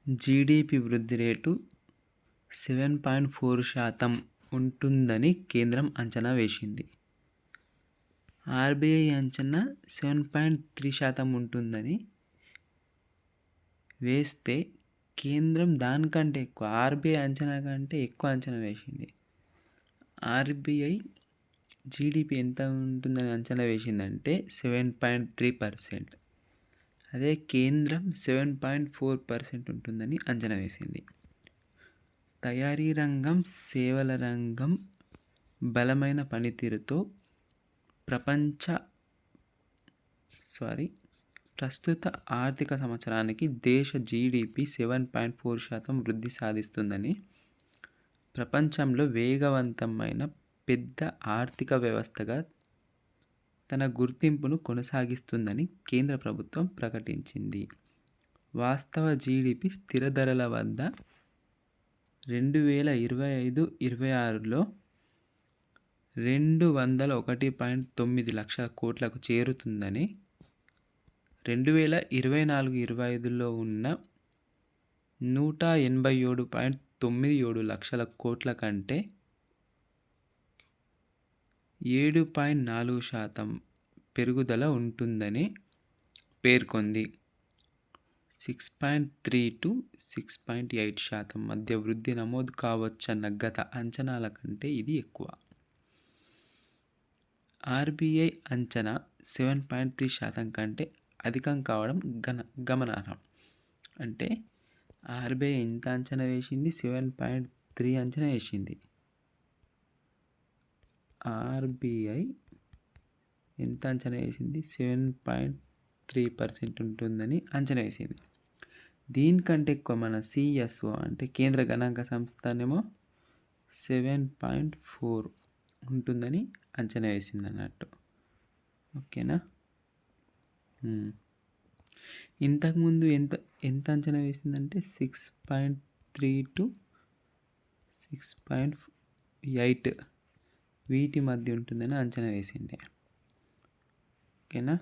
GDP వృద్ధి rate 7.4% ఉంటుందని కేంద్రం అంచనా వేసింది. ఆర్బీఐ అంచనా 7.3% ఉంటుందని వేస్తే కేంద్రం దానికంటే ఎక్కువ, ఆర్బీఐ అంచనా కంటే ఎక్కువ అంచనా వేసింది. ఆర్బీఐ జీడిపి ఎంత ఉంటుందని అంచనా వేసిందంటే 7.3%. అదే కేంద్రం 7.4% ఉంటుందని అంచనా వేసింది. తయారీ రంగం, సేవల రంగం బలమైన పనితీరుతో ప్రస్తుత ఆర్థిక సంవత్సరానికి దేశ జీడిపి 7.4% వృద్ధి సాధిస్తుందని, ప్రపంచంలో వేగవంతమైన పెద్ద ఆర్థిక వ్యవస్థగా తన గుర్తింపును కొనసాగిస్తుందని కేంద్ర ప్రభుత్వం ప్రకటించింది. వాస్తవ జీడిపి స్థిర ధరల వద్ద 2025-26లో 201.9 లక్షల కోట్లకు చేరుతుందని, 2024-25లో ఉన్న 187.97 లక్షల కోట్ల కంటే 7.4% పెరుగుదల ఉంటుందని పేర్కొంది. 6.3-6.8% మధ్య వృద్ధి నమోదు కావచ్చన్న గత అంచనాల కంటే ఇది ఎక్కువ. ఆర్బీఐ అంచనా 7.3% కంటే అధికం కావడం గమనార్హం. అంటే ఆర్బీఐ ఎంత అంచనా వేసింది? 7.3 అంచనా వేసింది. ఆర్బీఐ ఎంత అంచనా వేసింది? 7.3% ఉంటుందని అంచనా వేసింది. దీనికంటే ఎక్కువ మన సిఎస్ఓ అంటే కేంద్ర గణాంక సంస్థనేమో 7.4 ఉంటుందని అంచనా వేసింది అన్నట్టు. ఓకేనా? ఇంతకుముందు ఎంత అంచనా వేసిందంటే 6.3-6.8 వీటి మధ్య ఉంటుందని అంచనా వేసింది. ఓకేనా?